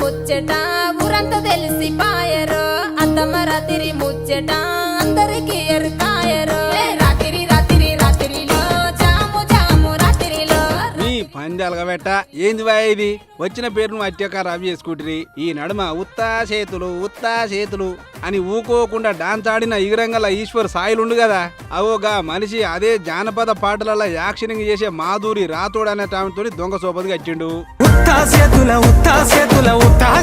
ముచ్చట ఊరంతా తెలిసి పాయరు అత్తమ్మ రాత్రి ముచ్చట అందరికి ఎరుకాయరు రాత్రి రాత్రి రాత్రిలో జాము జాము రాత్రిలో నీ పందాలుగా పెట్ట ఏంది వా ఇది వచ్చిన పేరును అత్యక రవి చేసుకుంటురి ఈ నడుమ ఉత్తా చేతులు అని ఊకోకుండా డాన్స్ ఆడిన ఇగరంగల ఈశ్వర్ సాయిలుండు కదా అవోగా మనిషి అదే జానపద పాటలలో యాక్షనింగ్ చేసే మాధురి రాతోడు అనే టామితో దొంగ సోపతి కచ్చిండు. ఉత్తా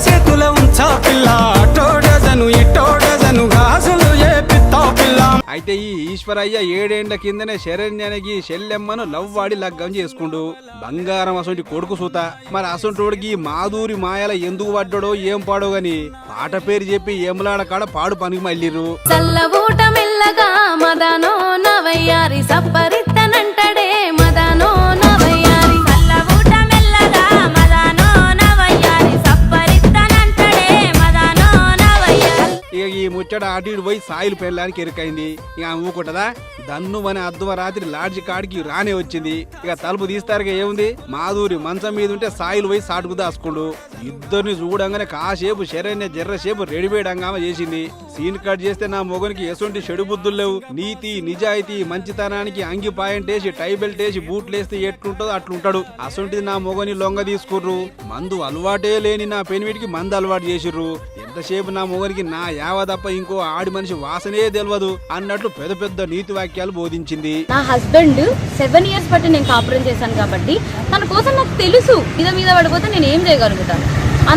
చేతుల ఉంచా పిల్ల టోడజను ఇటోడజను గాజులు ఏ పిత్తా పిల్ల. అయితే ఈ ఈశ్వరయ్య 7 ఏళ్ల కిందనే శరణ్యనకి చెల్లెమ్మను లవ్ వాడి లగ్గం చేసుకుండు. బంగారం అసొంటి కొడుకు సూత. మరి అసొంటోడికి మాధురి మాయల ఎందుకు పడ్డాడో ఏం పాడో గాని పాట పేరు చెప్పి ఏములాడ కాడ పాడు పనికి మళ్ళీరు. చల్లబూట మెల్లగా మదనో నవయ్యారి సప్పరిత్తనంటడే మదనో నవయ్యారి చల్లబూట మెల్లగా మదనో నవయ్యారి సప్పరిత్తనంటడే మదనో నవయ్యారి. ఇక ఈ ముచ్చట అటు పోయి సాయిలు పెళ్ళడానికి ఎరుకైంది. ఇక ఊకుంటదా దన్ను అని అద్దుమ రాత్రి లాడ్జి కాడికి రానే వచ్చింది. ఇక తలుపు తీస్తారుగా ఏముంది మాధురి మంచం మీద ఉంటే సాయిలు పోయి సాటుకు దాసుకుండు. ఇద్దరిని చూడంగానే కాసేపు శరణ్య జర్రసేపు రెడీమేడ్ చేసింది. సీన్ కట్ చేస్తే నా మొగనికి ఎసొంటి చెడు బుద్ధులు లేవు. నీతి నిజాయితీ మంచితనానికి అంగి పాయింట్ వేసి టై బెల్ట్ వేసి బూట్లు వేస్తే ఎట్లుంటుందో అట్లుంటాడు. అసొంటిది నా మొగని లొంగ తీసుకుర్రు. మందు అలవాటే లేని నా పెనిమిటికి మందు అలవాటు చేసిర్రు. ఎంతసేపు నా మొగనికి నా యావ తప్ప ఇంకో ఆడి మనిషి వాసనే తెలియదు అన్నట్లు పెద్ద పెద్ద నీతి వాక్యాలు బోధించింది. నా హస్బెండ్ 7 years బట్టి నేను కాపురం చేశాను కాబట్టి తన కోసం నాకు తెలుసు మీద పడిపోతే నేను ఏం చేయగలుగుతాను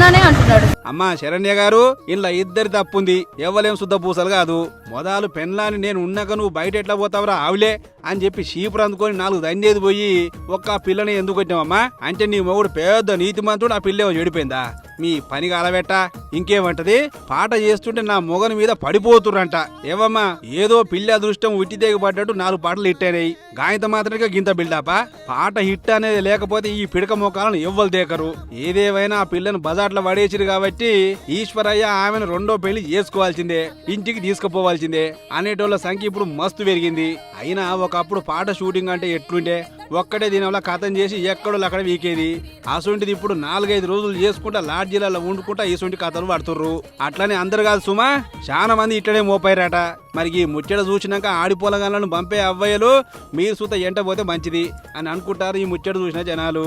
అనే అంటున్నాడు. అమ్మా శరణ్య గారు ఇలా ఇద్దరి తప్పుంది. ఎవ్వలేం శుద్ధ పూసలు కాదు. మొదలు పెన్లాని నేను ఉన్నాక నువ్వు బయట ఎట్లా పోతావురా ఆవులే అని చెప్పి షీపురు అందుకొని 4 దండేది పోయి ఒక్క పిల్లని ఎందుకు వచ్చావమ్మా అంటే నీ మొగుడు పెద్ద నీతిమంతుడు. ఆ పిల్లేమో చెడిపోయిందా? మీ పని కాలబెట్ట ఇంకేమంటది. పాట చేస్తుంటే నా మొగని మీద పడిపోతుర్రంట. ఏవమ్మా ఏదో పిల్లి అదృష్టం ఉట్టి తెగబడ్డట్టు 4 పాటలు హిట్ అయినాయి. గాయంత మాత్రమే గింత బిల్డాపా. పాట హిట్ అనేది లేకపోతే ఈ పిడక మోకాలను ఎవ్వరు దేకరు. ఏదేమైనా ఆ పిల్లను బజార్లో పడేసిరు కాబట్టి ఈశ్వరయ్య ఆమెను 2వ పెళ్లి చేసుకోవాల్సిందే, ఇంటికి తీసుకుపోవాల్సిందే అనేటోళ్ళ సంఖ్య ఇప్పుడు మస్తు పెరిగింది. అయినా ఒకప్పుడు పాట షూటింగ్ అంటే ఎట్లుండే ఒక్కటే దినంలో కథం చేసి ఎక్కడో అక్కడ వీకేది. అసొంటిది ఇప్పుడు 4-5 రోజులు చేసుకుంటా లాడ్జీలలో వండుకుంటా ఇసొంటి కథలు పడుతుర్రు. అట్లనే అందరు కాదు సుమా చాలా మంది ఇట్లనే మోపారట. మరి ఈ ముచ్చట చూసినాక ఆడిపోలగాళ్ళను పంపే అవ్వయ్యలు మీరు సూత ఎంట పోతే మంచిది అని అనుకుంటారు ఈ ముచ్చట చూసిన జనాలు.